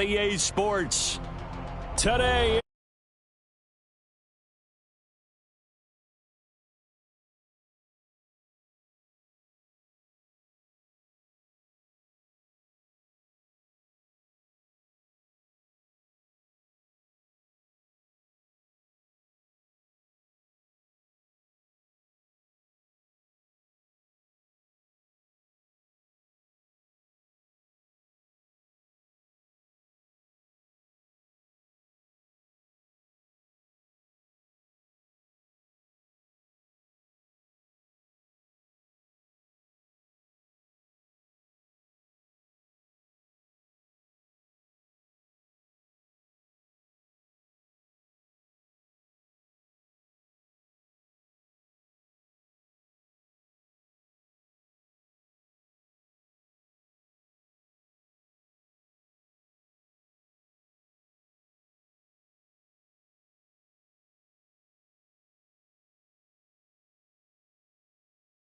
EA Sports today.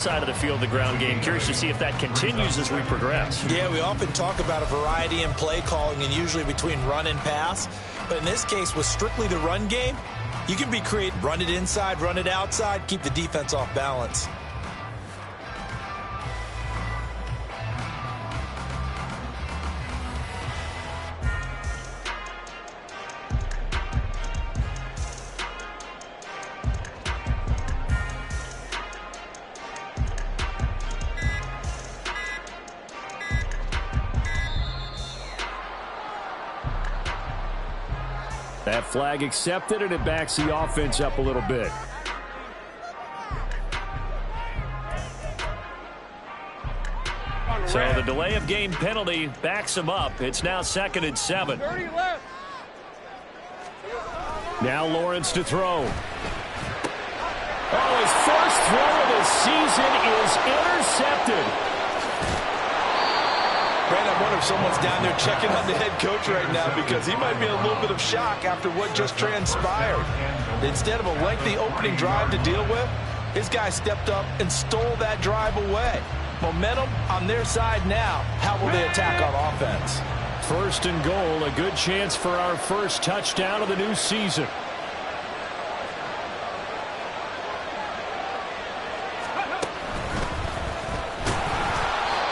Side of the field, the ground game. Curious to see if that continues as we progress. Yeah, we often talk about a variety in play calling and usually between run and pass. But in this case, with strictly the run game, you can be creative. Run it inside, run it outside, keep the defense off balance. That flag accepted, and it backs the offense up a little bit. So the delay of game penalty backs him up. It's now 2nd and 7. Now Lawrence to throw. Oh, his first throw of the season is intercepted. Brandon, I wonder if someone's down there checking on the head coach right now because he might be in a little bit of shock after what just transpired. Instead of a lengthy opening drive to deal with, his guy stepped up and stole that drive away. Momentum on their side now. How will they attack on offense? 1st and goal, a good chance for our first touchdown of the new season.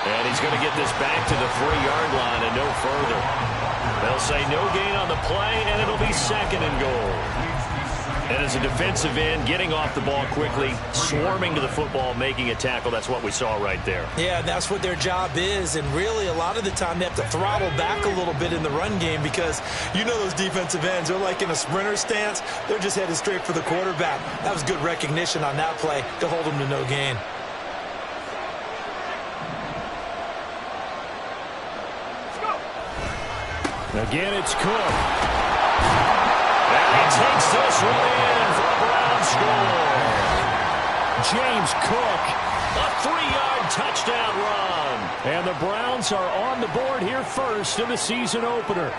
And he's going to get this back to the 3-yard line and no further. They'll say no gain on the play, and it'll be 2nd and goal. And as a defensive end, getting off the ball quickly, swarming to the football, making a tackle, that's what we saw right there. Yeah, that's what their job is, and really a lot of the time they have to throttle back a little bit in the run game because you know those defensive ends, they're like in a sprinter stance. They're just headed straight for the quarterback. That was good recognition on that play to hold them to no gain. Again, it's Cook. And he takes this one in for a Brown score. James Cook, a 3-yard touchdown run. And the Browns are on the board here first in the season opener.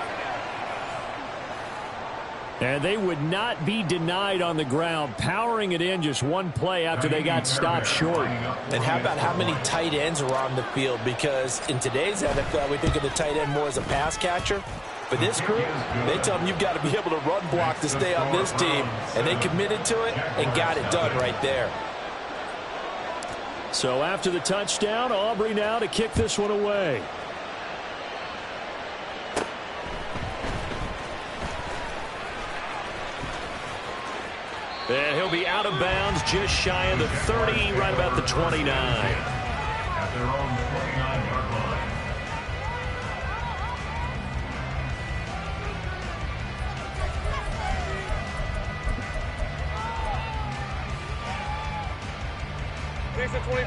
And they would not be denied on the ground, powering it in just one play after they got stopped short. And how about how many tight ends are on the field? Because in today's NFL, we think of the tight end more as a pass catcher. For this group, they tell them you've got to be able to run block to stay on this team. And they committed to it and got it done right there. So after the touchdown, Aubrey now to kick this one away. And he'll be out of bounds just shy of the 30, right about the 29. At their own 29-yard line.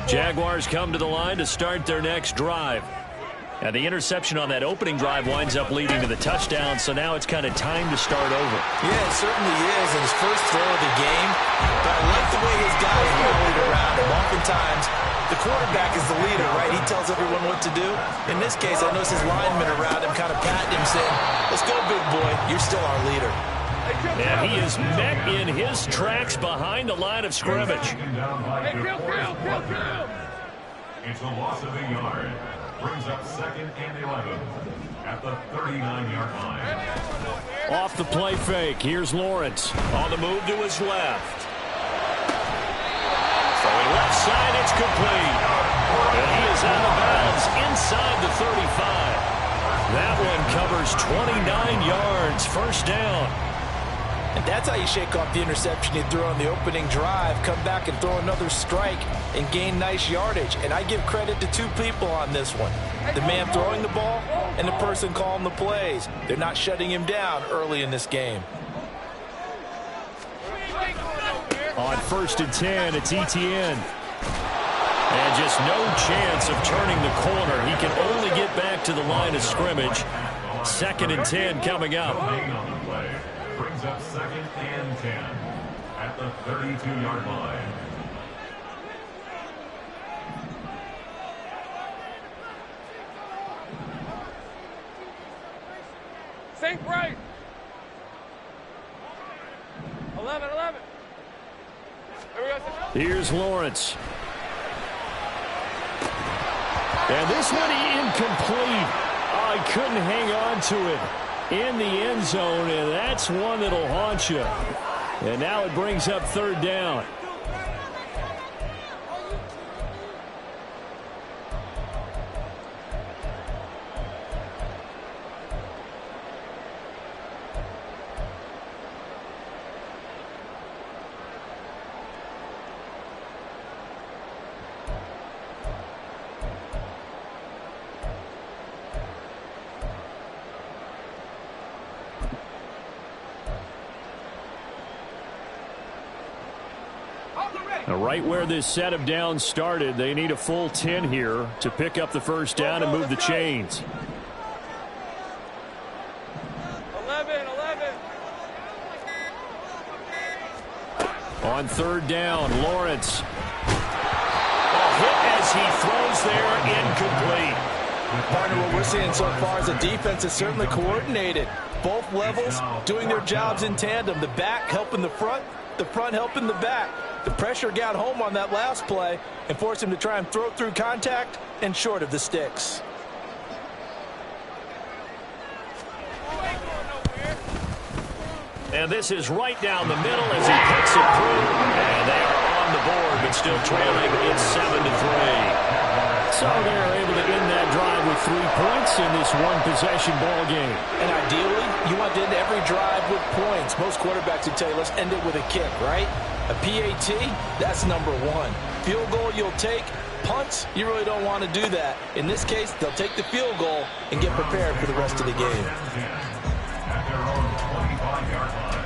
Jaguars come to the line to start their next drive. And the interception on that opening drive winds up leading to the touchdown, so now it's kind of time to start over. Yeah, it certainly is, and his first throw of the game. But I like the way his guys rallied around him. Oftentimes, the quarterback is the leader, right? He tells everyone what to do. In this case, I notice his linemen around him kind of patting him, saying, let's go, big boy. You're still our leader. And he is met in his tracks behind the line of scrimmage. It's a loss of a yard. Brings up 2nd and 11. at the 39-yard line. Off the play fake, here's Lawrence. On the move to his left. Throwing left side, it's complete. And he is out of bounds inside the 35. That one covers 29 yards, first down. And that's how you shake off the interception you threw on the opening drive, come back and throw another strike and gain nice yardage. And I give credit to two people on this one. The man throwing the ball and the person calling the plays. They're not shutting him down early in this game. On 1st and 10, it's Etienne. And just no chance of turning the corner. He can only get back to the line of scrimmage. 2nd and 10 coming up. Brings up 2nd and 10 at the 32-yard line. Sink right. 11. Here's Lawrence. And this one incomplete. Oh, he couldn't hang on to it in the end zone, and that's one that'll haunt you. And now it brings up 3rd down. Right where this set of downs started, they need a full 10 here to pick up the first down and move the chains. 11. On 3rd down, Lawrence. A hit as he throws there, incomplete. Partner, what we're seeing so far is the defense is certainly coordinated. Both levels doing their jobs in tandem. The back helping the front helping the back. The pressure got home on that last play and forced him to try and throw through contact and short of the sticks. And this is right down the middle as he puts it through. And they are on the board, but still trailing. It's 7-3. So they're able to end that drive with 3 points in this one-possession ball game. And ideally, you want to end every drive with points. Most quarterbacks would tell you, let's end it with a kick, right? A PAT, that's number 1. Field goal you'll take. Punts, you really don't want to do that. In this case, they'll take the field goal and get prepared for the rest of the game. At their own 25-yard line.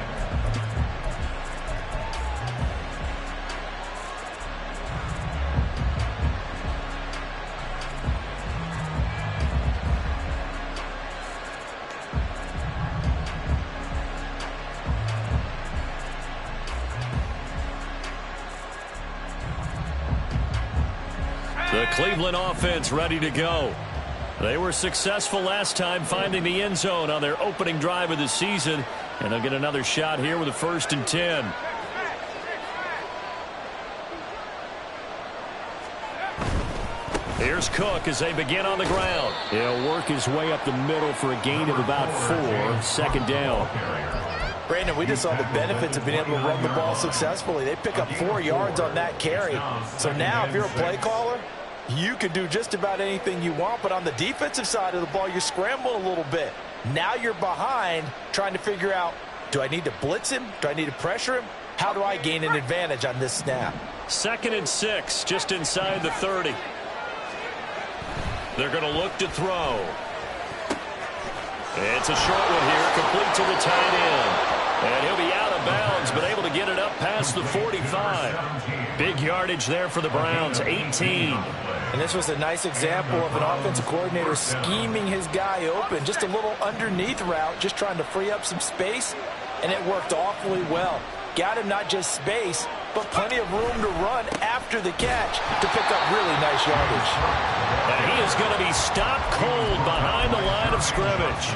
The Cleveland offense ready to go. They were successful last time finding the end zone on their opening drive of the season, and they'll get another shot here with a 1st and 10. Here's Cook as they begin on the ground. He'll work his way up the middle for a gain of about 4. 2nd down. Brandon, we just saw the benefits of being able to run the ball successfully. They pick up 4 yards on that carry. So now if you're a play caller, you can do just about anything you want, but on the defensive side of the ball, you're scrambling a little bit. Now you're behind trying to figure out, do I need to blitz him? Do I need to pressure him? How do I gain an advantage on this snap? 2nd and 6, just inside the 30. They're going to look to throw. It's a short one here, complete to the tight end. And he'll be out of bounds, but able to get it up past the 45. Big yardage there for the Browns, 18. And this was a nice example of an offensive coordinator scheming his guy open. Just a little underneath route, just trying to free up some space, and it worked awfully well. Got him not just space, but plenty of room to run after the catch to pick up really nice yardage. And he is going to be stopped cold behind the line of scrimmage.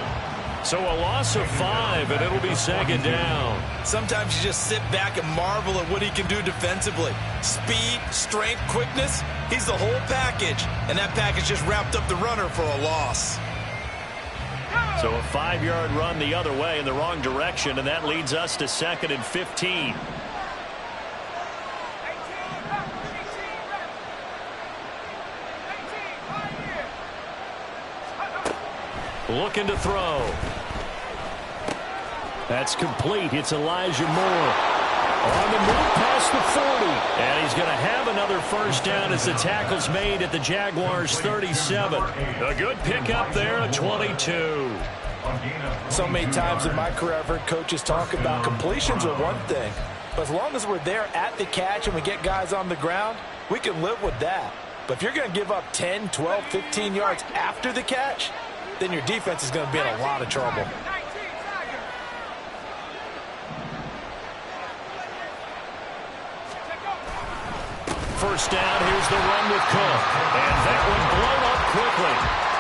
So a loss of 5, and it'll be 2nd down. Sometimes you just sit back and marvel at what he can do defensively. Speed, strength, quickness, he's the whole package. And that package just wrapped up the runner for a loss. So a 5-yard run the other way in the wrong direction, and that leads us to 2nd and 15. Looking to throw. That's complete. It's Elijah Moore. On the move past the 40. And he's going to have another first down as the tackle's made at the Jaguars' 37. A good pickup there at 22. So many times in my career I've heard coaches talk about completions are one thing. But as long as we're there at the catch and we get guys on the ground, we can live with that. But if you're going to give up 10, 12, 15 yards after the catch, then your defense is going to be in a lot of trouble. First down, here's the run with Cook. And that one blown up quickly,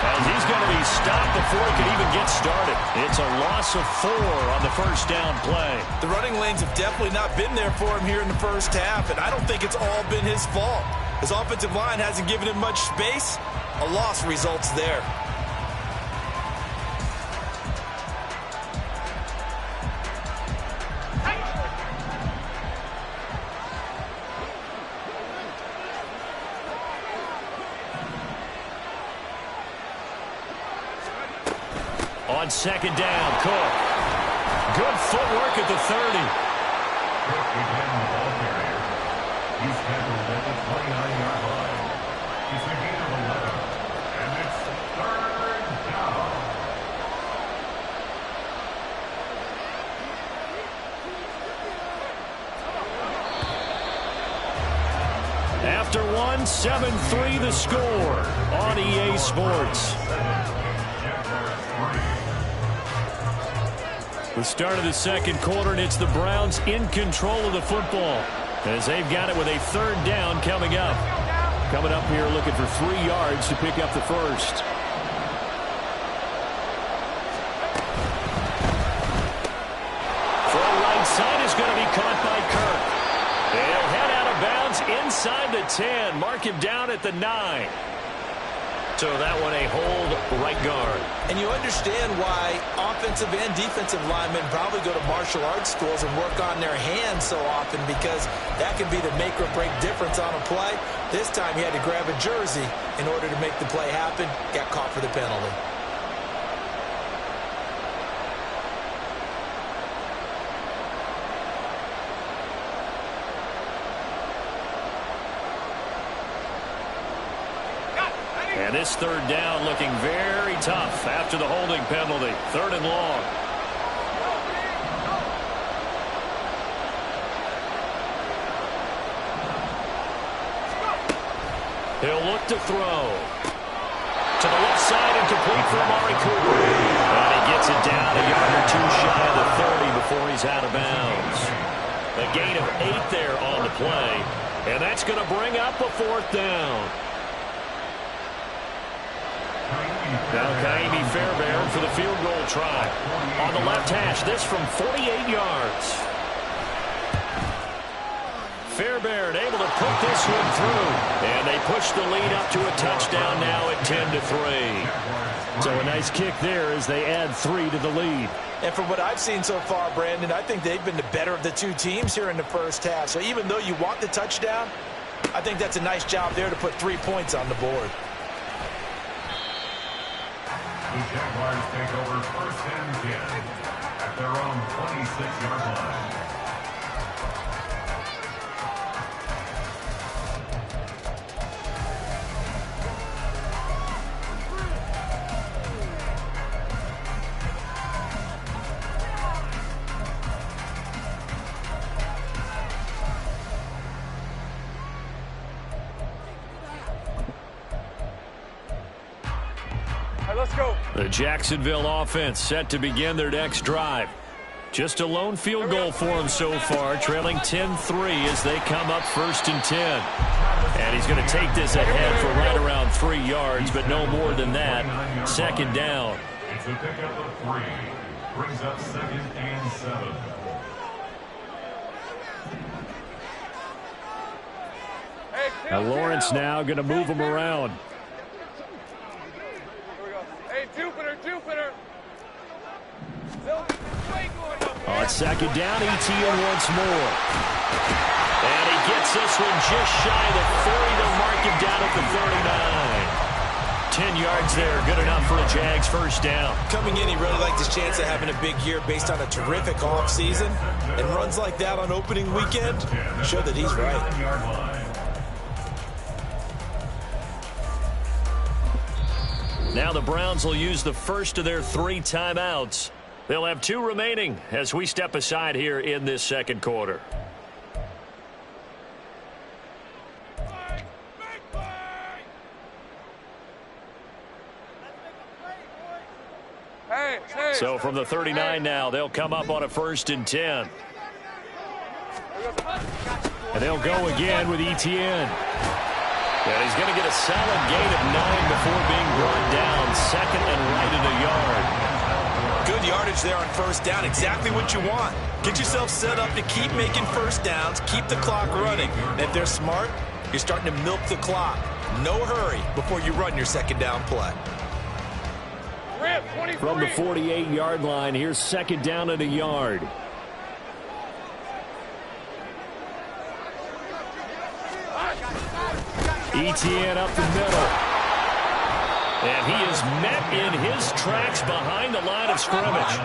as he's going to be stopped before he can even get started. It's a loss of 4 on the first down play. The running lanes have definitely not been there for him here in the first half, and I don't think it's all been his fault. His offensive line hasn't given him much space. A loss results there. On second down, Cook. Good footwork at the 30. Cook began the ball carrier. He's handled at the 29-yard line. He's a gain of 11. And it's 3rd down. After one, 7-3 the score on EA Sports. The start of the second quarter, and it's the Browns in control of the football as they've got it with a 3rd down coming up. Coming up here looking for 3 yards to pick up the first. Full right side is going to be caught by Kirk. They'll head out of bounds inside the 10. Mark him down at the 9. So that one a hold right guard. And you understand why offensive and defensive linemen probably go to martial arts schools and work on their hands so often, because that can be the make or break difference on a play. This time he had to grab a jersey in order to make the play happen. Got caught for the penalty. And this 3rd down looking very tough after the holding penalty. 3rd and long. He'll look to throw. To the left side and complete for Amari Cooper. And he gets it down a yard or 2 shy of the 30 before he's out of bounds. A gain of 8 there on the play. And that's going to bring up a 4th down. Now Kaimi Fairbairn for the field goal try. On the left hash, this from 48 yards. Fairbairn able to put this one through. And they push the lead up to a touchdown now at 10-3. So a nice kick there as they add 3 to the lead. And from what I've seen so far, Brandon, I think they've been the better of the two teams here in the first half. So even though you want the touchdown, I think that's a nice job there to put 3 points on the board. The Jaguars take over 1st and 10 at their own 26-yard line. Let's go. The Jacksonville offense set to begin their next drive. Just a lone field goal for him so far, trailing 10-3 as they come up 1st and 10. And he's going to take this ahead for right around 3 yards, but no more than that. 2nd down. It's a pickup of 3. Brings up 2nd and 7. Now Lawrence now going to move him around. Hey, Jupiter. On second down, ETN once more. And he gets this one just shy of the 40. They'll mark him down at the 39. 10 yards there, good enough for a Jags first down. Coming in, he really liked his chance of having a big year based on a terrific offseason. And runs like that on opening weekend show that he's right. Now the Browns will use the first of their 3 timeouts. They'll have 2 remaining as we step aside here in this second quarter. So from the 39 now, they'll come up on a 1st and 10. And they'll go again with ETN. And he's going to get a solid gain of 9 before being brought down. Second and right in the yard. Good yardage there on first down. Exactly what you want. Get yourself set up to keep making first downs. Keep the clock running. And if they're smart, you're starting to milk the clock. No hurry before you run your second down play. From the 48-yard line, here's second down and a yard. ETN up the middle. And he is met in his tracks behind the line of scrimmage.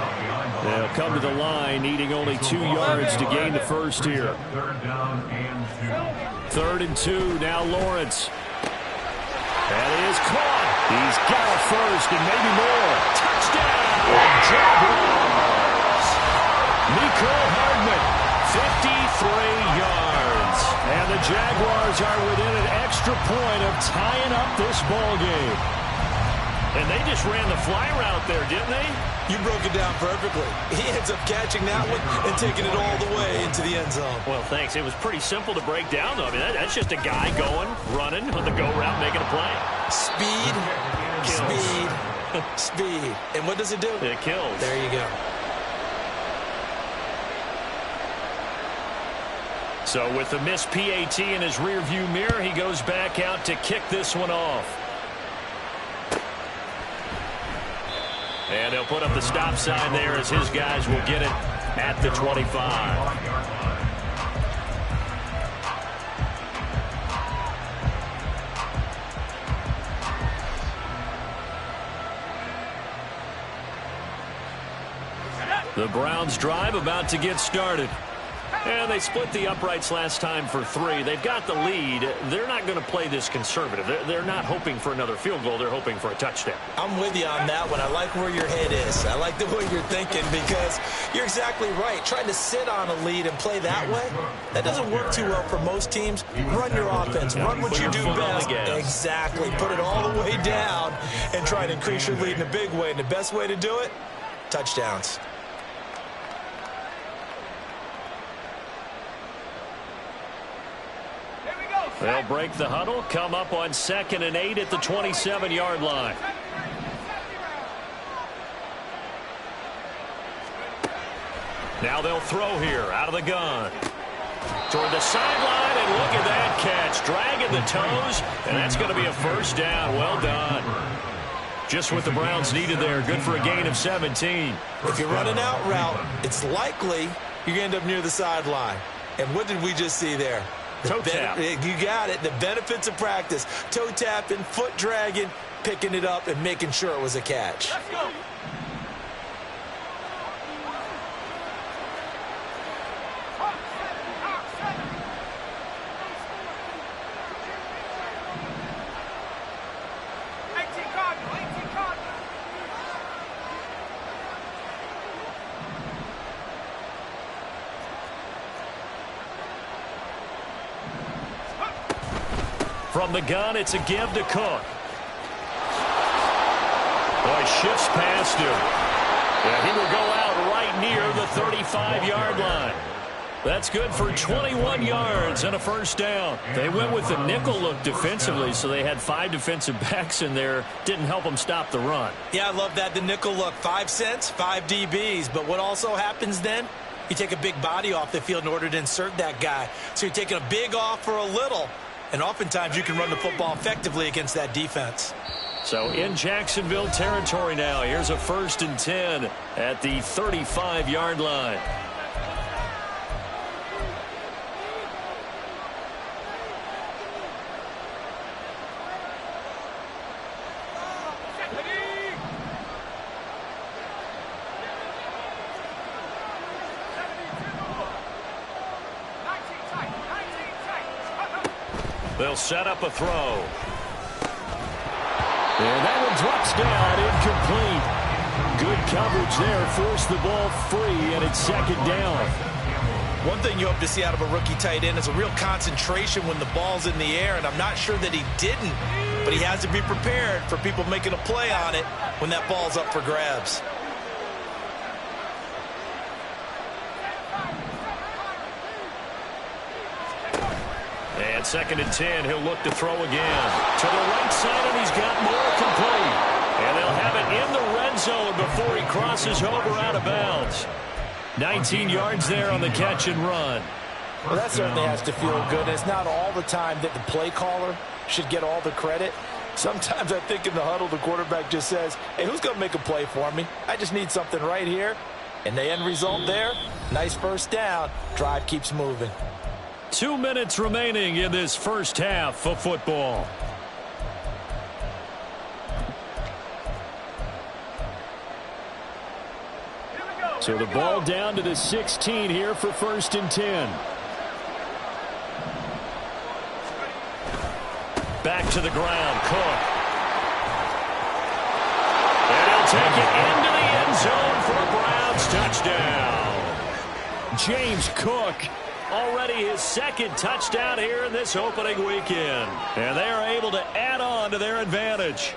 They'll come to the line, needing only 2 yards to gain the first here. 3rd and 2, now Lawrence. That is caught. He's got a first and maybe more. Touchdown, Jaguars. Mecole Hardman, 53 yards. And the Jaguars are within an extra point of tying up this ball game. And they just ran the fly route there, didn't they? You broke it down perfectly. He ends up catching that one and taking it all the way into the end zone. Well, thanks. It was pretty simple to break down, though. I mean, that's just a guy going, running on the go route, making a play. Speed, speed, speed. And what does it do? It kills. There you go. So with the missed PAT in his rearview mirror, he goes back out to kick this one off. And they'll put up the stop sign there as his guys will get it at the 25. The Browns drive about to get started. And they split the uprights last time for 3. They've got the lead. They're not going to play this conservative. They're not hoping for another field goal. They're hoping for a touchdown. I'm with you on that one. I like where your head is. I like the way you're thinking because you're exactly right. Trying to sit on a lead and play that way, that doesn't work too well for most teams. Run your offense. Run what you do best. Exactly. Put it all the way down and try to increase your lead in a big way. And the best way to do it, touchdowns. They'll break the huddle, come up on 2nd and 8 at the 27-yard line. Now they'll throw here out of the gun. Toward the sideline, and look at that catch. Dragging the toes, and that's going to be a first down. Well done. Just what the Browns needed there. Good for a gain of 17. If you run an out route, it's likely you're going to end up near the sideline. And what did we just see there? Toe tap. You got it. The benefits of practice. Toe tapping, foot dragging, picking it up, and making sure it was a catch. Let's go. From the gun, it's a give to Cook. Boy, shifts past him. Yeah, he will go out right near the 35-yard line. That's good for 21 yards and a first down. They went with the nickel look defensively, so they had 5 defensive backs in there. Didn't help them stop the run. Yeah, I love that. The nickel look, 5 cents, 5 DBs. But what also happens then? You take a big body off the field in order to insert that guy. So you're taking a big off for a little. And oftentimes you can run the football effectively against that defense. So in Jacksonville territory now. Here's a 1st and 10 at the 35-yard line. They'll set up a throw. And that one drops down, incomplete. Good coverage there, forced the ball free, and it's 2nd down. One thing you hope to see out of a rookie tight end is a real concentration when the ball's in the air, and I'm not sure that he didn't, but he has to be prepared for people making a play on it when that ball's up for grabs. And 2nd and 10, he'll look to throw again. To the right side, and he's got more complete. And they'll have it in the red zone before he crosses over out of bounds. 19 yards there on the catch and run. Well, that certainly has to feel good. It's not all the time that the play caller should get all the credit. Sometimes I think in the huddle, the quarterback just says, hey, who's going to make a play for me? I just need something right here. And the end result there, nice 1st down. Drive keeps moving. 2 minutes remaining in this first half of football. So the ball down to the 16 here for 1st and 10. Back to the ground, Cook. And he'll take it into the end zone for a Browns touchdown. James Cook. Already his 2nd touchdown here in this opening weekend. And they are able to add on to their advantage.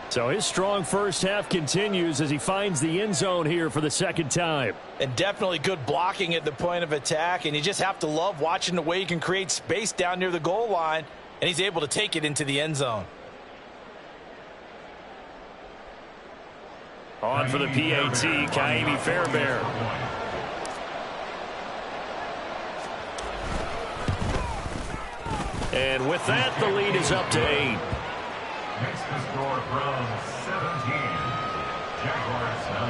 So his strong first half continues as he finds the end zone here for the 2nd time. And definitely good blocking at the point of attack. And you just have to love watching the way he can create space down near the goal line. And he's able to take it into the end zone. On for the PAT, Kaimi Fairbairn. And with that, the lead is up to 8. Makes the score from 17. Jaguars 9.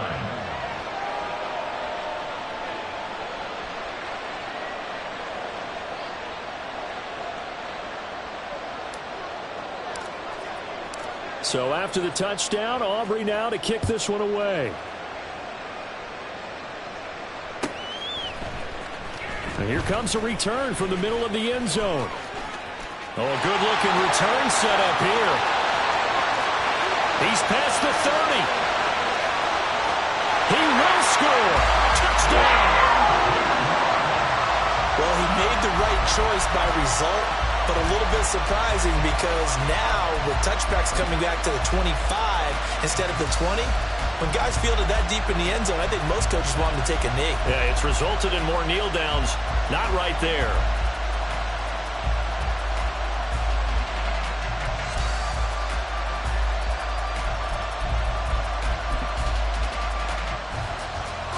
So after the touchdown, Aubrey now to kick this one away. And here comes a return from the middle of the end zone. Oh, a good-looking return set up here. He's past the 30. He will score. Touchdown. Well, he made the right choice by result, but a little bit surprising because now with touchbacks coming back to the 25 instead of the 20, when guys fielded that deep in the end zone, I think most coaches want them to take a knee. Yeah, it's resulted in more kneel downs. Not right there.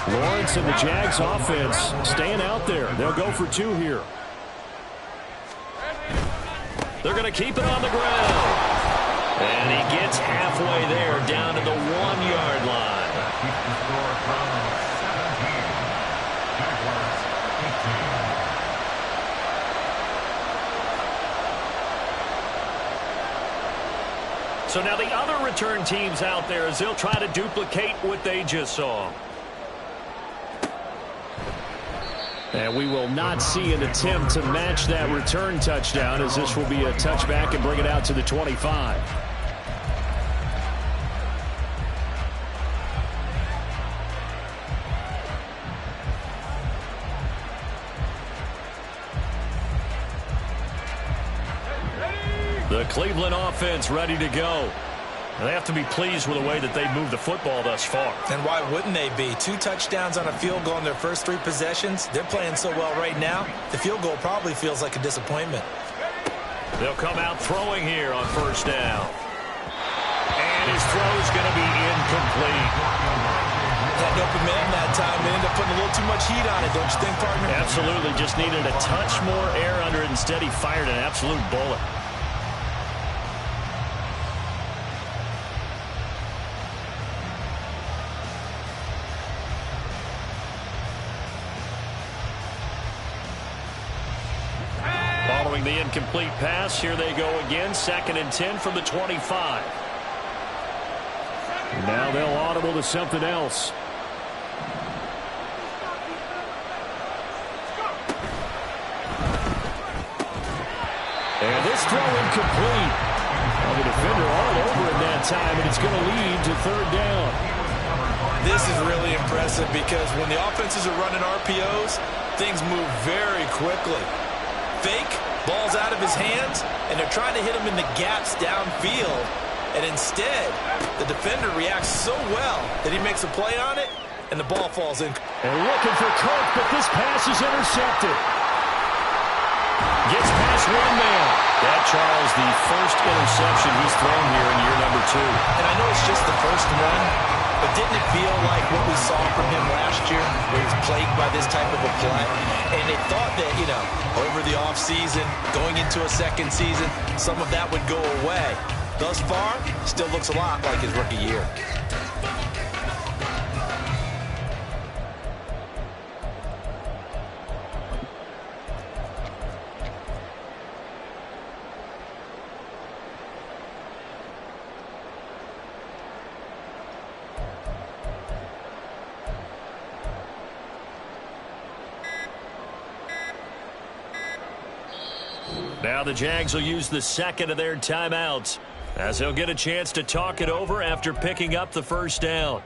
Lawrence and the Jags offense staying out there. They'll go for 2 here. They're going to keep it on the ground. And he gets halfway there down to the 1-yard line. That keeps the score from 17. Jaguars 18. So now the other return teams out there as they'll try to duplicate what they just saw. And we will not see an attempt to match that return touchdown as this will be a touchback and bring it out to the 25. The Cleveland offense ready to go. And they have to be pleased with the way that they've moved the football thus far. And why wouldn't they be? 2 touchdowns on a field goal in their first 3 possessions. They're playing so well right now, the field goal probably feels like a disappointment. They'll come out throwing here on 1st down. And his throw is going to be incomplete. Had an open man that time. They ended up putting a little too much heat on it, don't you think, partner? Absolutely. Just needed a touch more air under it. Instead, he fired an absolute bullet. Throwing the incomplete pass. Here they go again. 2nd and 10 from the 25. Now they'll audible to something else. And this throw incomplete. Well, the defender all over in that time, and it's going to lead to 3rd down. This is really impressive because when the offenses are running RPOs, things move very quickly. Fake, ball's out of his hands, and they're trying to hit him in the gaps downfield. And instead, the defender reacts so well that he makes a play on it, and the ball falls in. And looking for Cook, but this pass is intercepted. Gets past one man. That, Charles, the first interception he's thrown here in year number 2. And I know it's just the first one, but didn't it feel like what we saw from him last year, where he was plagued by this type of a play? And they thought that, over the offseason, going into a second season, some of that would go away. Thus far, still looks a lot like his rookie year. Now the Jags will use the 2nd of their timeouts, as they'll get a chance to talk it over after picking up the first down.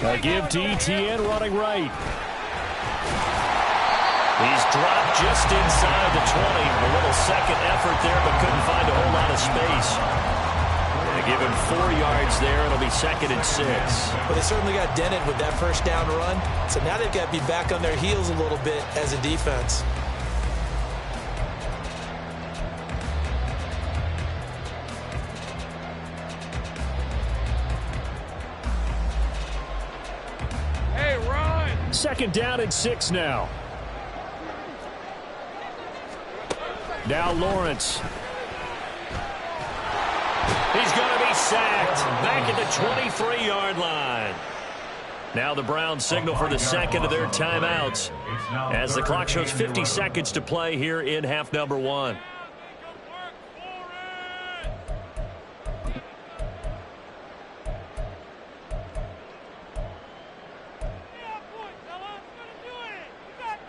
A give to ETN running right. He's dropped just inside the 20. A little second effort there, but couldn't find a whole lot of space. They give him 4 yards there. It'll be 2nd and 6. Well, they certainly got dented with that first down run. So now they've got to be back on their heels a little bit as a defense. Hey, run! 2nd down and 6 now. Now Lawrence. He's going to be sacked back at the 23-yard line. Now the Browns signal for the 2nd of their timeouts as the clock shows 50 seconds to play here in half number 1.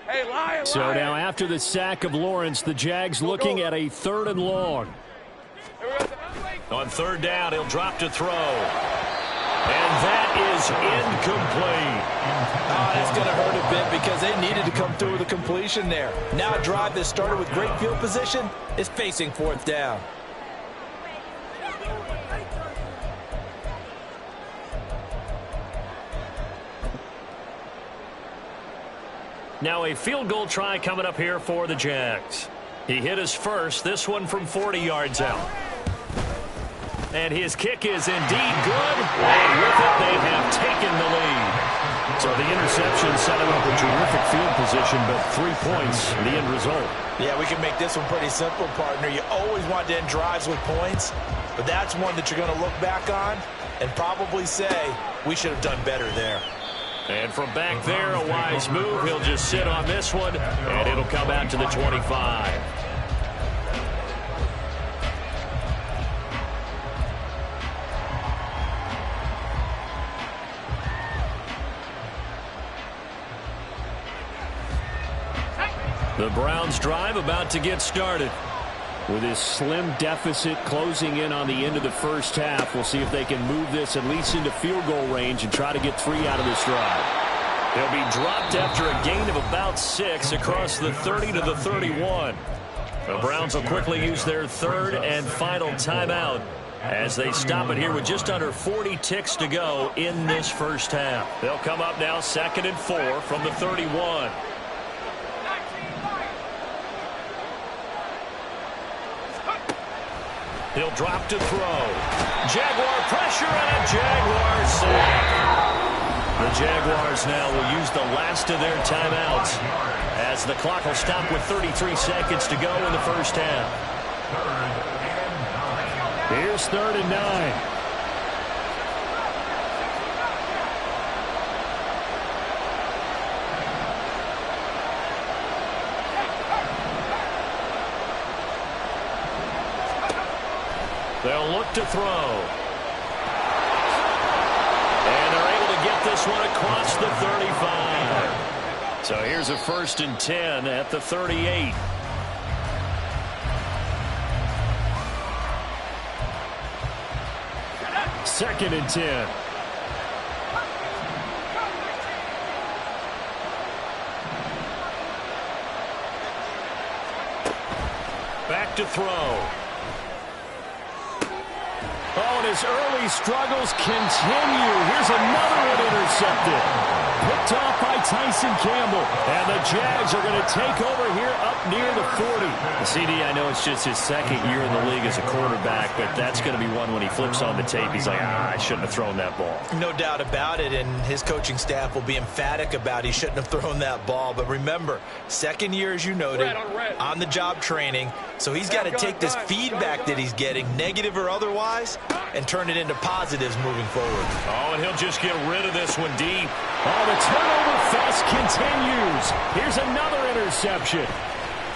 Hey, Lion, So now after the sack of Lawrence, the Jags looking at a 3rd and long. On 3rd down, he'll drop to throw. And that is incomplete. Oh, that's going to hurt a bit because they needed to come through with a completion there. Now a drive that started with great field position is facing 4th down. Now a field goal try coming up here for the Jags. He hit his first, this one from 40 yards out. And his kick is indeed good. And with it, they have taken the lead. So the interception set him up a terrific field position, but 3 points, the end result. Yeah, we can make this one pretty simple, partner. You always want to end drives with points, but that's one that you're going to look back on and probably say, we should have done better there. And from back there, a wise move. He'll just sit on this one, and it'll come out to the 25. The Browns drive about to get started. With his slim deficit closing in on the end of the first half, we'll see if they can move this at least into field goal range and try to get 3 out of this drive. They'll be dropped after a gain of about 6 across the 30 to the 31. The Browns will quickly use their third and final timeout as they stop it here with just under 40 ticks to go in this first half. They'll come up now 2nd and 4 from the 31. He'll drop to throw. Jaguar pressure and a Jaguar sack. The Jaguars now will use the last of their timeouts as the clock will stop with 33 seconds to go in the first half. Here's 3rd and 9. They'll look to throw. And they're able to get this one across the 35. So here's a 1st and 10 at the 38. Second and 10. Back to throw. Oh, and his early struggles continue. Here's another one intercepted. Picked off by Tyson Campbell. And the Jags are going to take over here up near the 40. CD, I know it's just his 2nd year in the league as a quarterback, but that's going to be one when he flips on the tape. He's like, I shouldn't have thrown that ball. No doubt about it, and his coaching staff will be emphatic about he shouldn't have thrown that ball. But remember, 2nd year, as you noted, on-the-job training. So he's got to take this feedback that he's getting, negative or otherwise, and turn it into positives moving forward. Oh, and he'll just get rid of this one deep. Oh, the turnover fest continues. Here's another interception.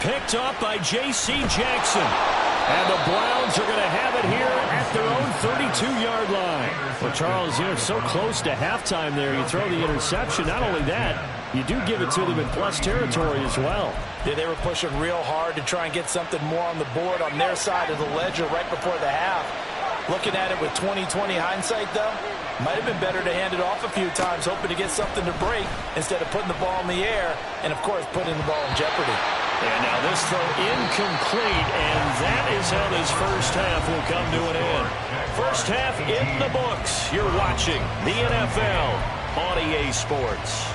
Picked off by J.C. Jackson. And the Browns are going to have it here at their own 32-yard line. Well, Charles, it's so close to halftime there. You throw the interception. Not only that, you do give it to them in plus territory as well. Yeah, they were pushing real hard to try and get something more on the board on their side of the ledger right before the half. Looking at it with 20/20 hindsight, though, might have been better to hand it off a few times, hoping to get something to break instead of putting the ball in the air and, of course, putting the ball in jeopardy. And now this throw incomplete, and that is how this first half will come to an end. First half in the books. You're watching the NFL on EA Sports.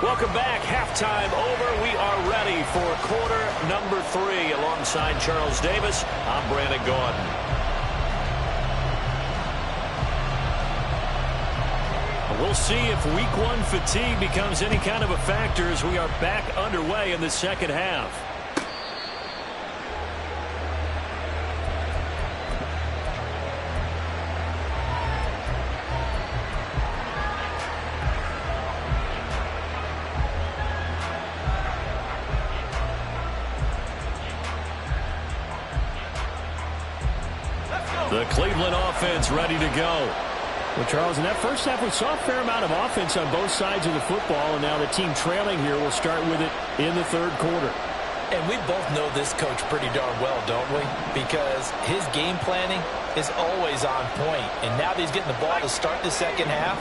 Welcome back. Halftime over. We are ready for quarter number 3. Alongside Charles Davis, I'm Brandon Gaudin. We'll see if week 1 fatigue becomes any kind of a factor as we are back underway in the second half. The Cleveland offense ready to go. Well, Charles, in that first half, we saw a fair amount of offense on both sides of the football, and now the team trailing here will start with it in the third quarter. And we both know this coach pretty darn well, don't we? Because his game planning is always on point. And now that he's getting the ball to start the second half,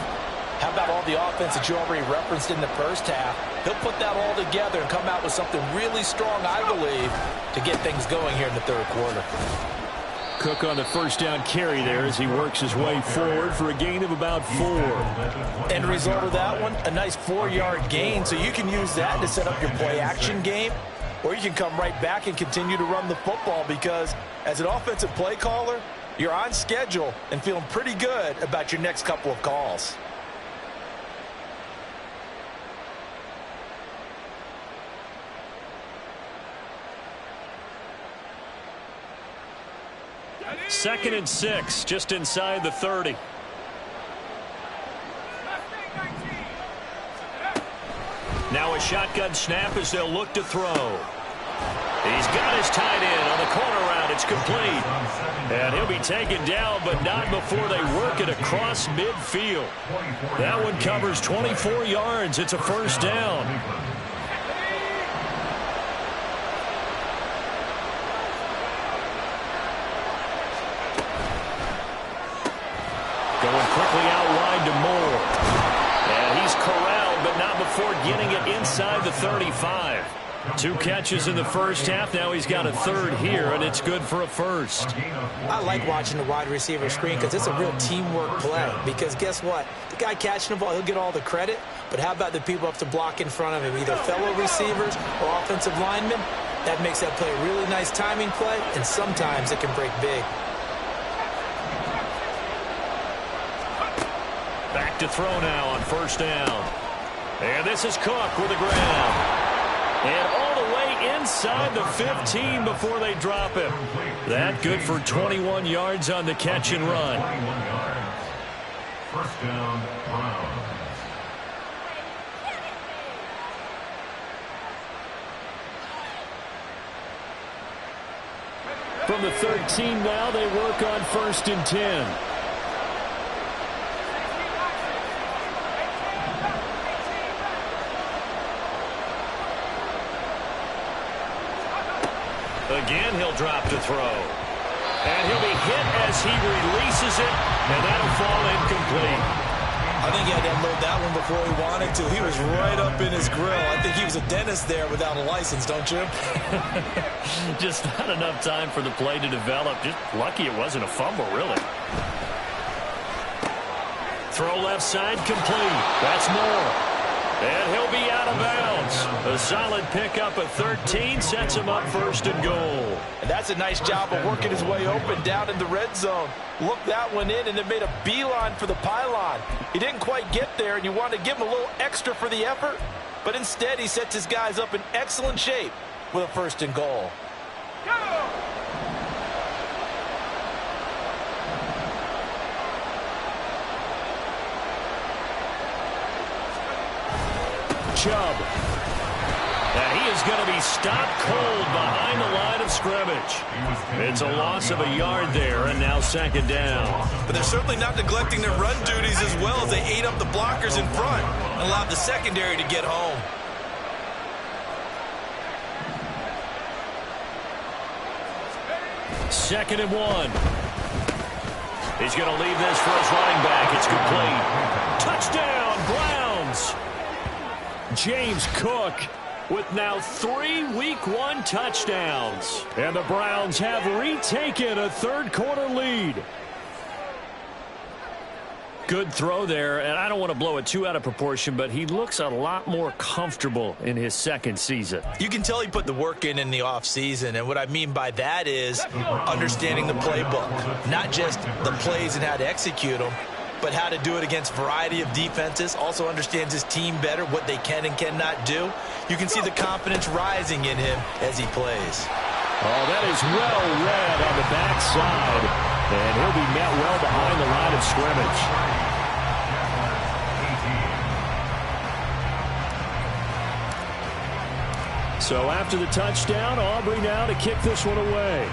how about all the offense that you already referenced in the first half? He'll put that all together and come out with something really strong, I believe, to get things going here in the third quarter. Cook on the first down carry there as he works his way forward for a gain of about 4. End result of that one, a nice 4-yard gain. So you can use that to set up your play-action game, or you can come right back and continue to run the football because as an offensive play caller, you're on schedule and feeling pretty good about your next couple of calls. Second and 6, just inside the 30. Now a shotgun snap as they'll look to throw. He's got his tight end on the corner route. It's complete. And he'll be taken down, but not before they work it across midfield. That one covers 24 yards. It's a first down. beginning it inside the 35. 2 catches in the first half. Now he's got a third here, and it's good for a first. I like watching the wide receiver screen because it's a real teamwork play. Because guess what? The guy catching the ball, he'll get all the credit. But how about the people up to block in front of him, either fellow receivers or offensive linemen? That makes that play a really nice timing play, and sometimes it can break big. Back to throw now on first down. And this is Cook with the ground. And all the way inside the 15 before they drop him. That good for 21 yards on the catch and run. 21 yards. First down, Browns. From the 13 now, they work on 1st and 10. Again, he'll drop to throw. And he'll be hit as he releases it, and that'll fall incomplete. I think he had to unload that one before he wanted to. He was right up in his grill. I think he was a dentist there without a license, don't you? Just not enough time for the play to develop. Just lucky it wasn't a fumble, really. Throw left side complete. That's more. And he'll be out of bounds. A solid pickup of 13 sets him up 1st and goal. And that's a nice job of working his way open down in the red zone. Looked that one in and then made a beeline for the pylon. He didn't quite get there, and you want to give him a little extra for the effort. But instead, he sets his guys up in excellent shape with a 1st and goal. Go! Chubb. And he is going to be stopped cold behind the line of scrimmage. It's a loss of a yard there, and now 2nd down. But they're certainly not neglecting their run duties as well as they ate up the blockers in front and allowed the secondary to get home. Second and 1. He's going to leave this for his running back. It's complete. Touchdown, Browns. James Cook with now 3 Week 1 touchdowns. And the Browns have retaken a 3rd quarter lead. Good throw there, and I don't want to blow it too out of proportion, but he looks a lot more comfortable in his 2nd season. You can tell he put the work in the offseason, and what I mean by that is understanding the playbook. Not just the plays and how to execute them, but how to do it against a variety of defenses. Also understands his team better, what they can and cannot do. You can see the confidence rising in him as he plays. Oh, that is well read on the backside. And he'll be met well behind the line of scrimmage. So after the touchdown, Aubrey now to kick this one away.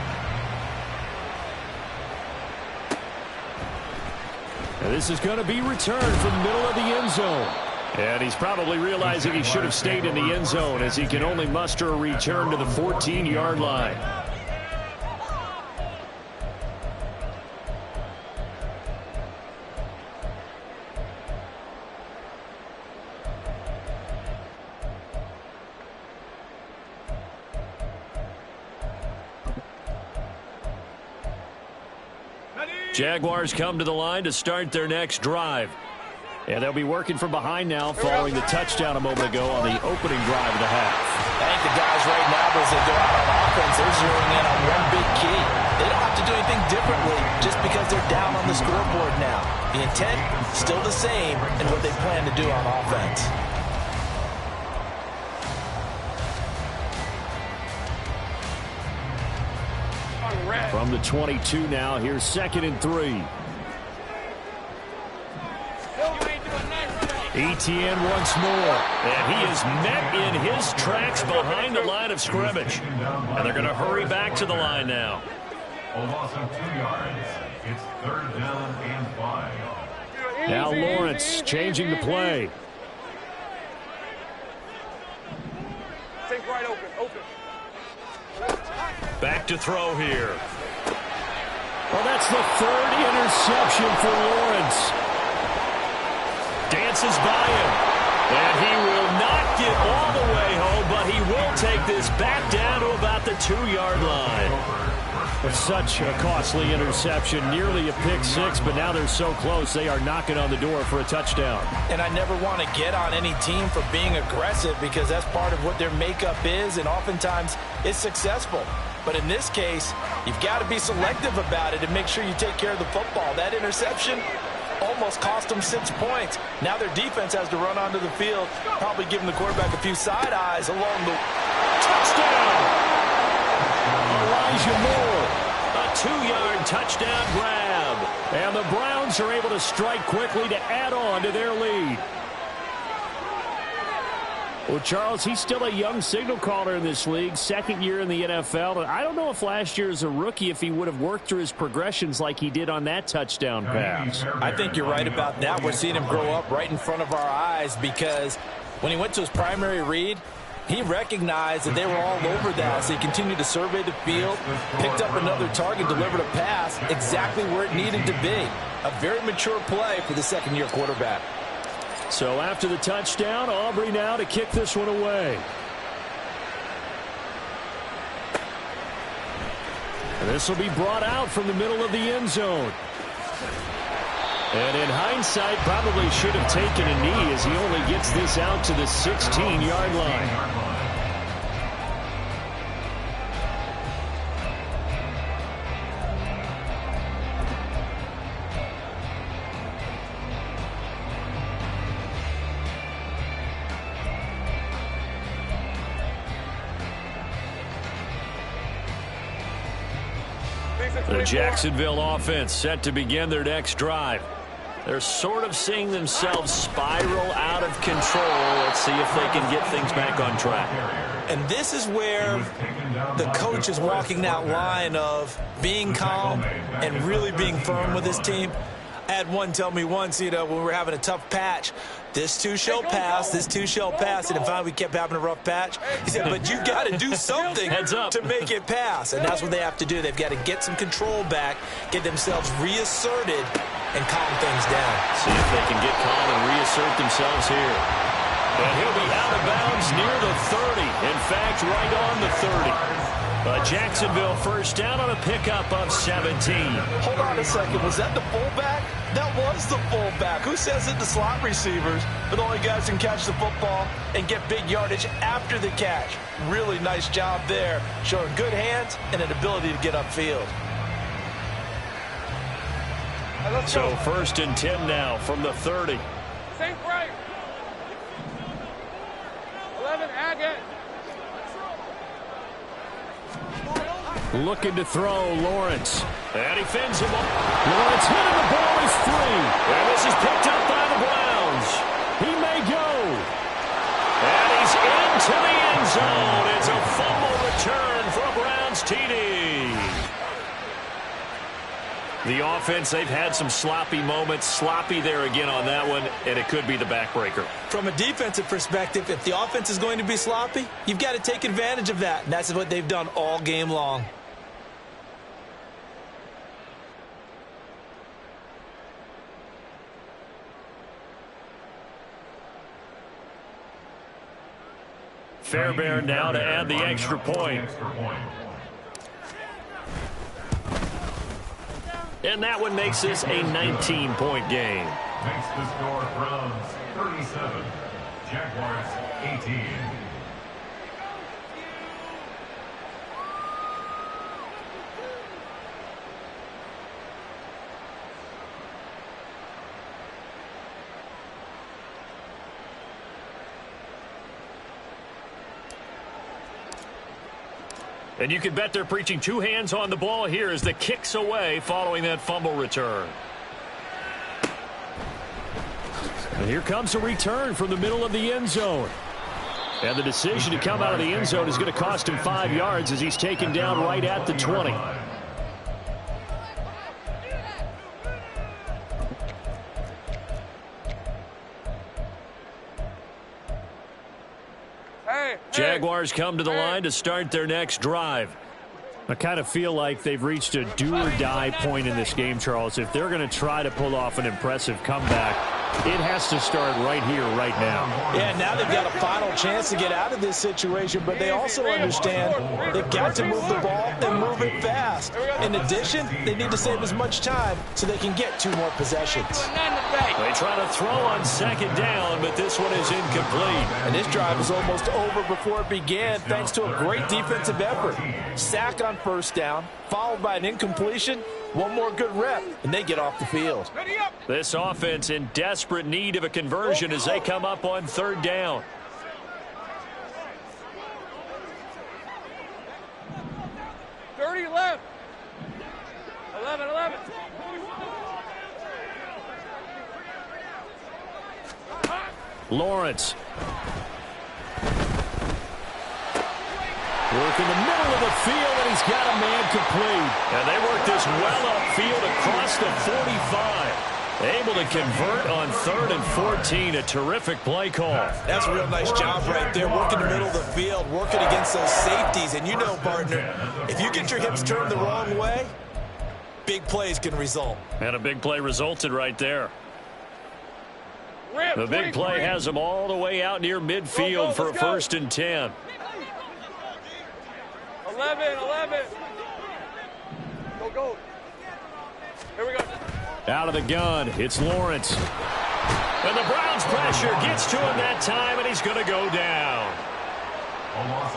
And this is going to be returned from the middle of the end zone. And he's probably realizing he should have stayed in the end zone as he can only muster a return to the 14-yard line. Jaguars come to the line to start their next drive. And they'll be working from behind now following the touchdown a moment ago on the opening drive of the half. I think the guys right now, as they go out on offense, they're zeroing in on one big key. They don't have to do anything differently just because they're down on the scoreboard now. The intent, still the same, and what they plan to do on offense. From the 22 now, here's 2nd and 3. Etienne once more, and he is met in his tracks behind the line of scrimmage. And they're going to hurry back to the line now. A loss of 2 yards. It's 3rd down and 5. Now Lawrence changing the play. Think right open. Back to throw here. Well, that's the 3rd interception for Lawrence. Dances by him. And he will not get all the way home, but he will take this back down to about the 2-yard line. It's such a costly interception, nearly a pick six, but now they're so close they are knocking on the door for a touchdown. And I never want to get on any team for being aggressive because that's part of what their makeup is, and oftentimes it's successful. But in this case, you've got to be selective about it and make sure you take care of the football. That interception almost cost them 6 points. Now their defense has to run onto the field, probably giving the quarterback a few side eyes along the Touchdown! Elijah Moore, a 2-yard touchdown grab. And the Browns are able to strike quickly to add on to their lead. Well, Charles, he's still a young signal caller in this league, second year in the NFL. And I don't know if last year as a rookie, if he would have worked through his progressions like he did on that touchdown pass. I think you're right about that. We're seeing him grow up right in front of our eyes because when he went to his primary read, he recognized that they were all over that, so he continued to survey the field, picked up another target, delivered a pass exactly where it needed to be. A very mature play for the second-year quarterback. So after the touchdown, Aubrey now to kick this one away. And this will be brought out from the middle of the end zone. And in hindsight, probably should have taken a knee as he only gets this out to the 16-yard line. The Jacksonville offense set to begin their next drive. They're sort of seeing themselves spiral out of control. Let's see if they can get things back on track. And this is where the coach is walking that line of being calm and really being firm with his team. I had one tell me once, when we were having a tough patch, this too shall pass, this too shall pass. And finally we kept having a rough patch. He said, but you got to do something to make it pass. And that's what they have to do. They've got to get some control back, get themselves reasserted, and calm things down. See if they can get calm and reassert themselves here. And he'll be out of bounds near the 30. In fact, right on the 30. A Jacksonville first down on a pickup of 17. Hold on a second. Was that the fullback? That was the fullback. Who says that the slot receivers are the only guys who can catch the football and get big yardage after the catch? Really nice job there, showing good hands and an ability to get upfield. So first and 10 now from the 30. Think right. 11, Agate. Looking to throw, Lawrence. And he fends him up. Lawrence hitting the ball is free. And this is picked up by the Browns. He may go. And he's into the end zone. It's a fumble return for a Browns TD. The offense, they've had some sloppy moments. Sloppy there again on that one, and it could be the backbreaker. From a defensive perspective, if the offense is going to be sloppy, you've got to take advantage of that. And that's what they've done all game long. Fairbairn now to add the extra point. And that one makes this a 19-point game. Makes the score Browns 37, Jaguars 18. And you can bet they're preaching two hands on the ball here as the kick's away following that fumble return. And here comes a return from the middle of the end zone. And the decision to come out of the end zone is going to cost him 5 yards as he's taken down right at the 20. Jaguars come to the line to start their next drive. I kind of feel like they've reached a do-or-die point in this game, Charles. If they're going to try to pull off an impressive comeback, It has to start right here, right now. Yeah, now they've got a final chance to get out of this situation, but they also understand they've got to move the ball and move it fast. In addition, they need to save as much time so they can get 2 more possessions. They try to throw on second down, but this one is incomplete. And this drive is almost over before it began thanks to a great defensive effort. Sack on first down, followed by an incompletion, 1 more good rep, and they get off the field. This offense in desperate need of a conversion as they come up on third down. Left. 11. Lawrence. Work in the middle of the field, and he's got a man complete. And they work this well upfield across the 45. Able to convert on 3rd and 14. A terrific play call. That's a real nice job right there, working the middle of the field, working against those safeties. And you know, partner, if you get your hips turned the wrong way, big plays can result. And a big play resulted right there. The big play has them all the way out near midfield for a 1st and 10. 11. Go. Here we go. Out of the gun, it's Lawrence. And the Browns pressure gets to him that time, and he's going to go down.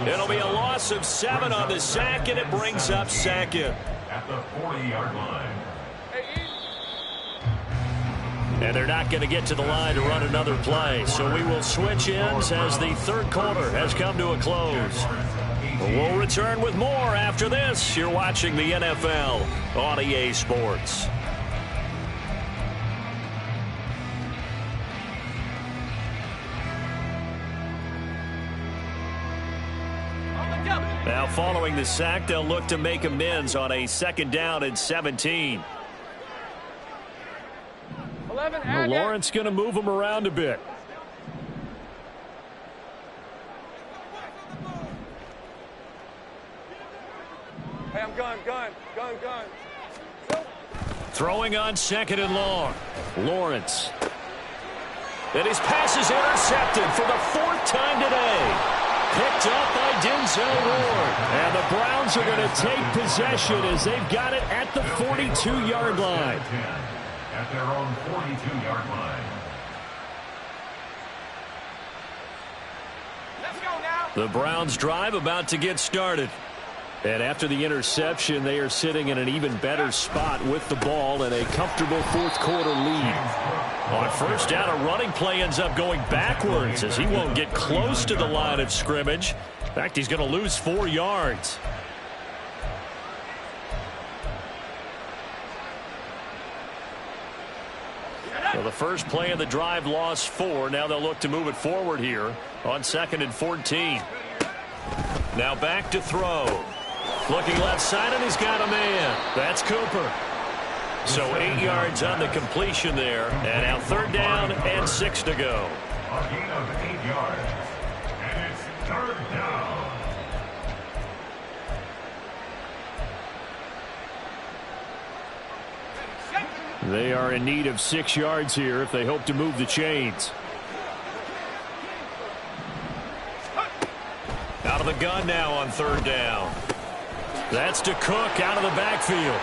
It'll be a loss of 7 on the sack, and it brings up 2nd. At the 40-yard line. And they're not going to get to the line to run another play. So we will switch ends as the 3rd quarter has come to a close. We'll return with more after this. You're watching the NFL on EA Sports. Now following the sack, they'll look to make amends on a 2nd down and 17. 11. Lawrence going to move him around a bit. Hey, I'm gun. Throwing on 2nd and long. Lawrence. And his pass is intercepted for the 4th time today. Picked up by Denzel Ward. And the Browns are going to take possession as they've got it at the 42-yard line. At their own 42-yard line. Let's go now. The Browns drive about to get started. And after the interception, they are sitting in an even better spot with the ball and a comfortable 4th quarter lead. On 1st down, a running play ends up going backwards as he won't get close to the line of scrimmage. In fact, he's going to lose 4 yards. So the first play of the drive lost 4. Now they'll look to move it forward here on 2nd and 14. Now back to throw. Looking left side, and he's got a man. That's Cooper. So 8 yards on the completion there. And now 3rd down and 6 to go. A gain of 8 yards. And it's 3rd down. They are in need of 6 yards here if they hope to move the chains. Out of the gun now on 3rd down. That's to Cook out of the backfield.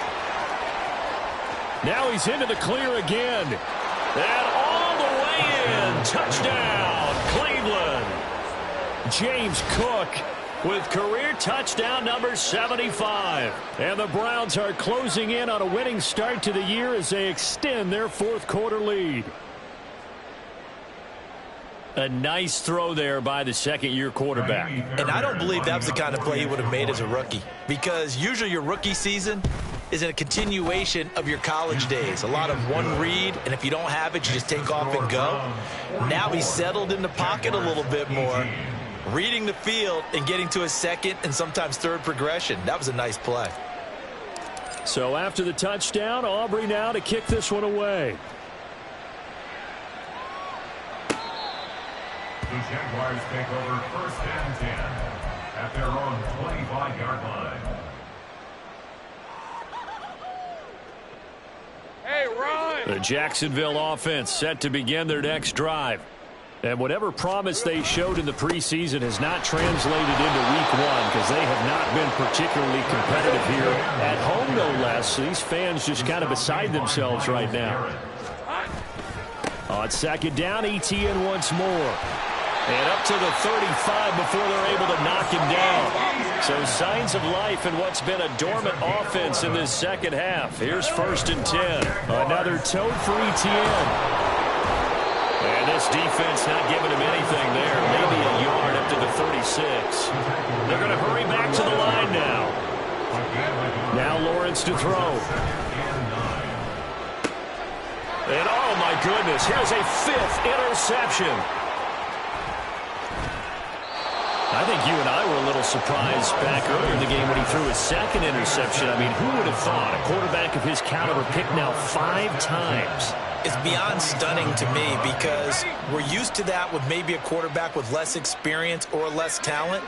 Now he's into the clear again. And all the way in. Touchdown, Cleveland. James Cook with career touchdown number 75. And the Browns are closing in on a winning start to the year as they extend their 4th quarter lead. A nice throw there by the 2nd-year quarterback. And I don't believe that was the kind of play he would have made as a rookie, because usually your rookie season is a continuation of your college days. A lot of one read, and if you don't have it, you just take off and go. Now he's settled in the pocket a little bit more, reading the field and getting to his 2nd and sometimes 3rd progression. That was a nice play. So after the touchdown, Aubrey now to kick this one away. The Jaguars take over 1st and 10 at their own 25-yard line. Hey, run! The Jacksonville offense set to begin their next drive. And whatever promise they showed in the preseason has not translated into week one because they have not been particularly competitive here at home, no less. These fans just kind of beside themselves right now. On second down, ETN once more. And up to the 35 before they're able to knock him down. So signs of life in what's been a dormant offense in this second half. Here's 1st and 10. Another tote for ETN. And this defense not giving him anything there. Maybe a yard up to the 36. They're going to hurry back to the line now. Now Lawrence to throw. And oh my goodness, here's a 5th interception. I think you and I were a little surprised back earlier in the game when he threw his 2nd interception. I mean, who would have thought a quarterback of his caliber picked now 5 times? It's beyond stunning to me because we're used to that with maybe a quarterback with less experience or less talent.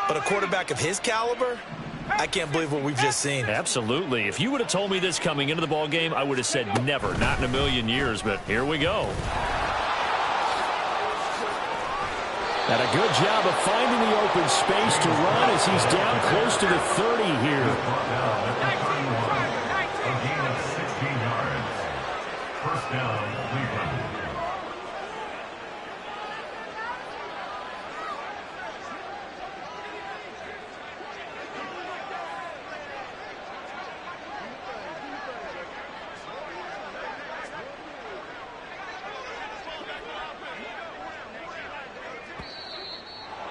But a quarterback of his caliber, I can't believe what we've just seen. Absolutely. If you would have told me this coming into the ball game, I would have said never, not in a million years. But here we go. And a good job of finding the open space to run as he's down close to the 30 here. First down, Cleveland.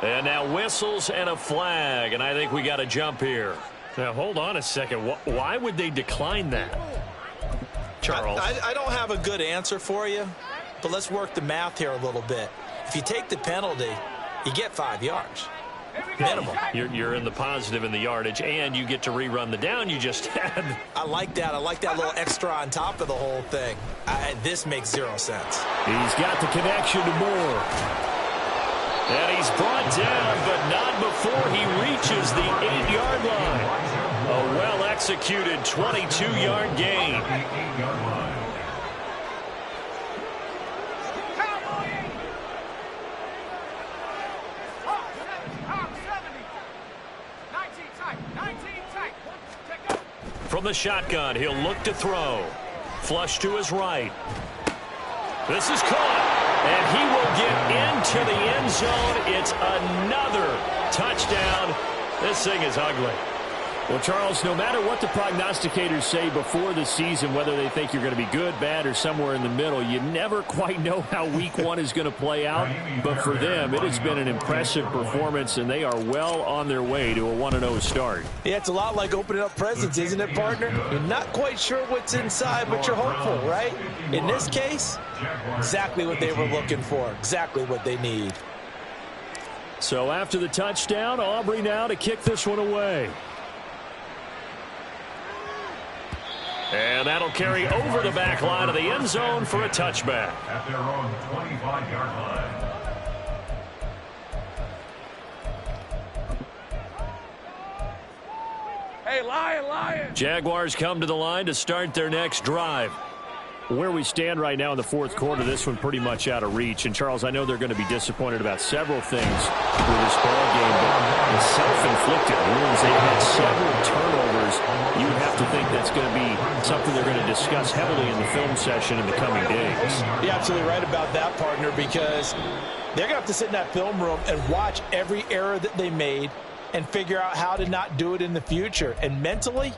And now whistles and a flag, and I think we got a jump here. Now, hold on a second. Why would they decline that? Charles. I don't have a good answer for you, but let's work the math here a little bit. If you take the penalty, you get 5 yards. Minimum. You're in the positive in the yardage, and you get to rerun the down you just had. I like that. I like that little extra on top of the whole thing. This makes 0 sense. He's got the connection to Moore. And he's brought down, but not before he reaches the 8-yard line. A well-executed 22-yard gain. From the shotgun, he'll look to throw. Flush to his right. This is caught. And he will get into the end zone. It's another touchdown. This thing is ugly. Well, Charles, no matter what the prognosticators say before the season, whether they think you're going to be good, bad, or somewhere in the middle, you never quite know how week one is going to play out. But for them, it has been an impressive performance, and they are well on their way to a 1-0 start. Yeah, it's a lot like opening up presents, isn't it, partner? You're not quite sure what's inside, but you're hopeful, right? In this case, exactly what they were looking for, exactly what they need. So after the touchdown, Aubrey now to kick this one away. And that'll carry over the back line of the end zone for a touchback. At their own 25-yard line. Hey, Lion! Jaguars come to the line to start their next drive. Where we stand right now in the fourth quarter, this one pretty much out of reach. And, Charles, I know they're going to be disappointed about several things with this ball game, but the self-inflicted wounds, they've had several turnovers. You would have to think that's going to be something they're going to discuss heavily in the film session in the coming days. You're absolutely right about that, partner, because they're going to have to sit in that film room and watch every error that they made and figure out how to not do it in the future. And mentally,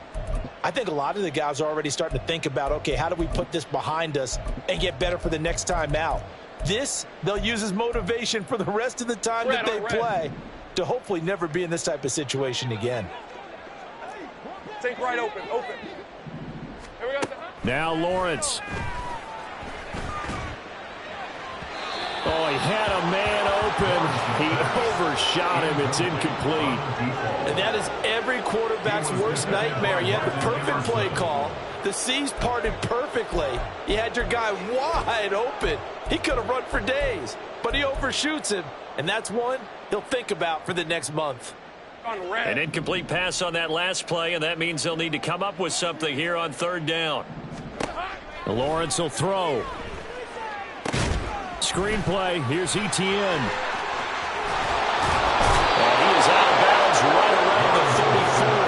I think a lot of the guys are already starting to think about, okay, how do we put this behind us and get better for the next time out? This, they'll use as motivation for the rest of the time that they play to hopefully never be in this type of situation again. Take right open. Here we go. Now Lawrence. Oh, he had a man open. He overshot him. It's incomplete. And that is every quarterback's worst nightmare. You had the perfect play call. The C's parted perfectly. You had your guy wide open. He could have run for days, but he overshoots him. And that's one he'll think about for the next month. An incomplete pass on that last play, and that means they'll need to come up with something here on third down. Lawrence will throw. Screenplay. Here's Etienne. And he is out of bounds right around the 34.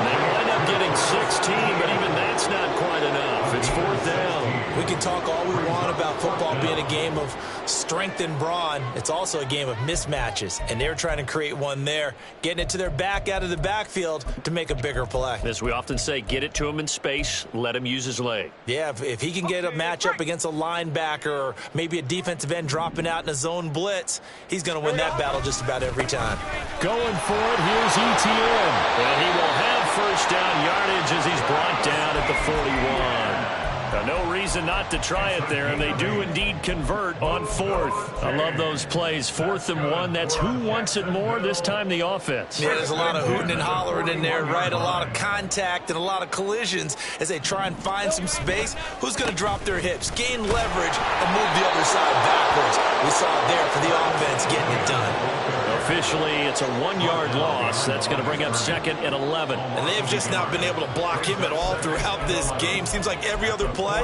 They wind up getting 16, but even that's not quite enough. It's 4th down. We can talk all we want about football being a game of strength and brawn. It's also a game of mismatches, and they're trying to create one there, getting it to their back out of the backfield to make a bigger play. As we often say, get it to him in space, let him use his leg. Yeah, if he can get a matchup against a linebacker or maybe a defensive end dropping out in a zone blitz, he's going to win that battle just about every time. Going for it, here's Etienne. And he will have first down yardage as he's brought down at the 41. No reason not to try it there, and they do indeed convert on 4th. I love those plays. 4th and 1, that's who wants it more, this time the offense. Yeah, there's a lot of hooting and hollering in there, right? A lot of contact and a lot of collisions as they try and find some space. Who's going to drop their hips, gain leverage, and move the other side backwards? We saw it there for the offense getting it done. Officially, it's a 1-yard loss. That's going to bring up 2nd and 11. And they've just not been able to block him at all throughout this game. Seems like every other play,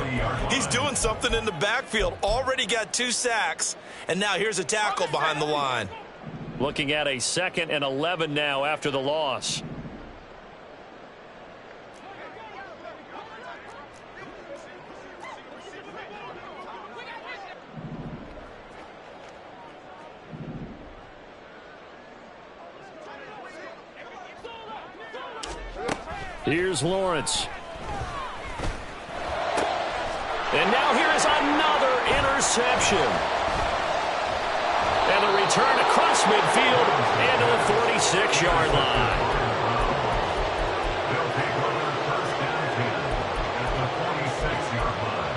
he's doing something in the backfield. Already got 2 sacks, and now here's a tackle behind the line. Looking at a 2nd and 11 now after the loss. Here's Lawrence. And now here is another interception. And a return across midfield and to the 46-yard line. They'll take over first down 10 at the 46-yard line.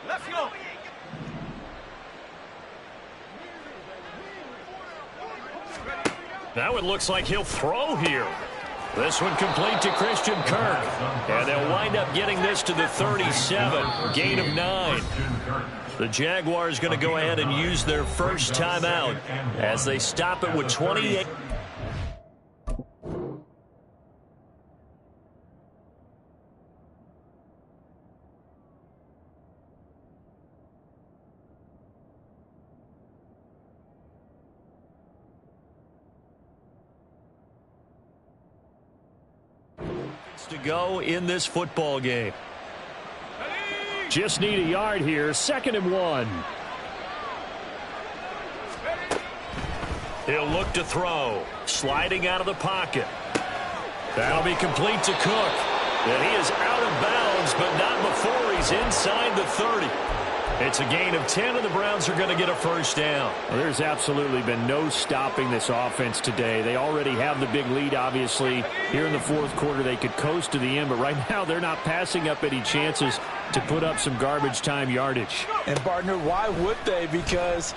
Let's go. Now it looks like he'll throw here. This one complete to Christian Kirk. And they'll wind up getting this to the 37. Gain of 9. The Jaguars going to go ahead and use their first timeout as they stop it with 28. To go in this football game. Just need a yard here. 2nd and 1. He'll look to throw. Sliding out of the pocket. That'll be complete to Cook. And he is out of bounds, but not before he's inside the 30. It's a gain of 10, and the Browns are going to get a first down. Well, there's absolutely been no stopping this offense today. They already have the big lead, obviously. Here in the 4th quarter, they could coast to the end, but right now they're not passing up any chances to put up some garbage time yardage. And, partner, why would they? Because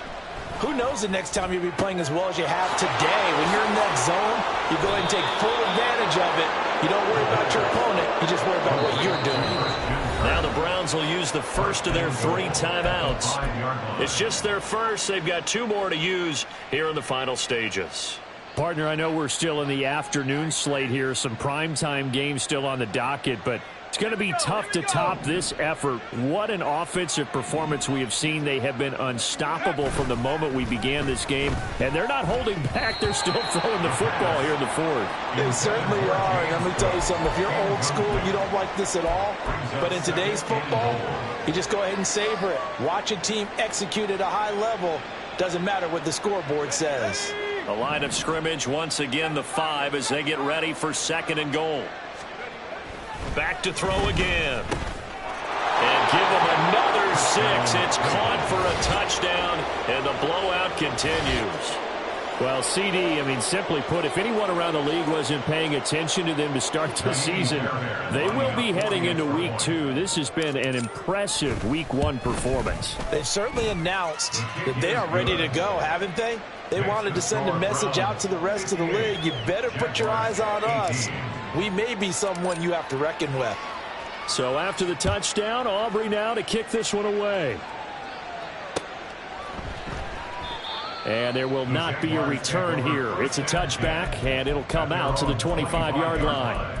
who knows the next time you'll be playing as well as you have today. When you're in that zone, you go ahead and take full advantage of it. You don't worry about your opponent. You just worry about what you're doing. Now the Browns will use the first of their 3 timeouts. It's just their first. They've got 2 more to use here in the final stages. Partner, I know we're still in the afternoon slate here. Some primetime games still on the docket, but it's going to be tough to top this effort. What an offensive performance we have seen. They have been unstoppable from the moment we began this game, and they're not holding back. They're still throwing the football here in the 4th. They certainly are, and let me tell you something. If you're old school, you don't like this at all, but in today's football, you just go ahead and savor it. Watch a team execute at a high level. Doesn't matter what the scoreboard says. The line of scrimmage, once again, the 5 as they get ready for 2nd and goal. Back to throw again. And give him another 6. It's caught for a touchdown, and the blowout continues. Well, CD, I mean, simply put, if anyone around the league wasn't paying attention to them to start the season, they will be heading into Week 2. This has been an impressive Week 1 performance. They've certainly announced that they are ready to go, haven't they? They wanted to send a message out to the rest of the league. You better put your eyes on us. We may be someone you have to reckon with. So after the touchdown, Aubrey now to kick this one away. And there will not be a return here. It's a touchback, and it'll come out to the 25-yard line.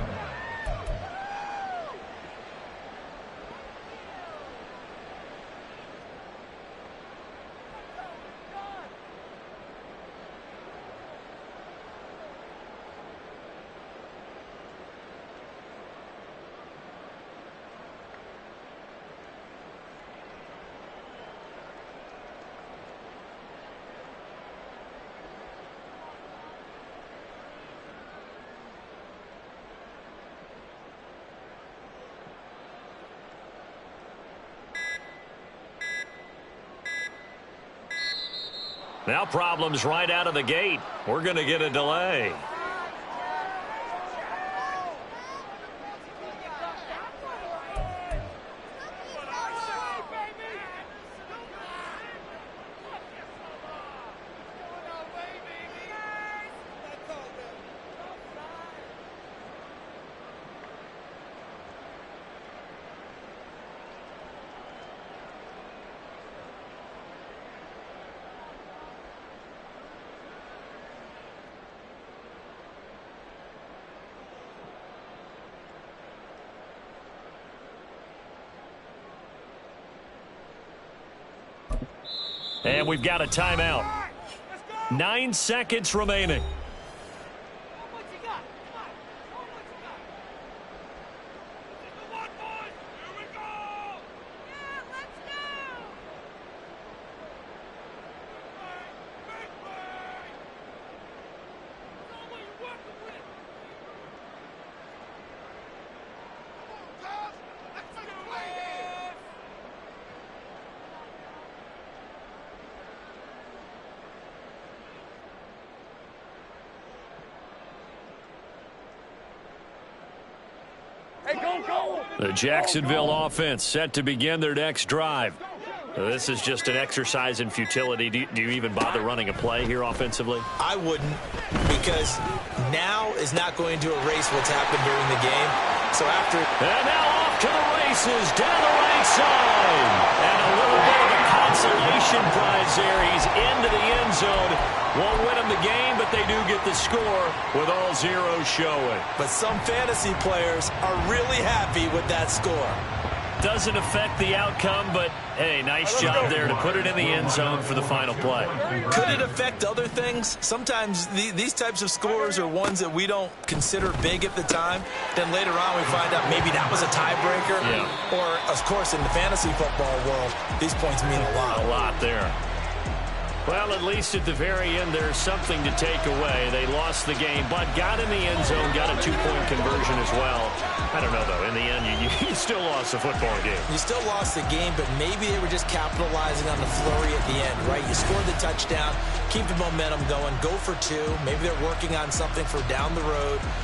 Now problems right out of the gate. We're going to get a delay. And we've got a timeout. 9 seconds remaining. The Jacksonville offense set to begin their next drive. This is just an exercise in futility. Do you even bother running a play here offensively? I wouldn't, because now is not going to erase what's happened during the game. So after... And now off to the races down the right side. And a little bit of a consolation prize there. He's into the end zone. Won't win him the game, but they do get the score with all zeros showing. But some fantasy players are really happy with that score. Doesn't affect the outcome, but, hey, nice job there to put it in the end zone for the final play. Could it affect other things? Sometimes these types of scores are ones that we don't consider big at the time. Then later on we find out maybe that was a tiebreaker. Yeah. Or, of course, in the fantasy football world, these points mean a lot. A lot there. Well, at least at the very end, there's something to take away. They lost the game, but got in the end zone, got a 2-point conversion as well. I don't know, though. In the end, you still lost the football game. You still lost the game, but maybe they were just capitalizing on the flurry at the end, right? You scored the touchdown, keep the momentum going, go for 2. Maybe they're working on something for down the road.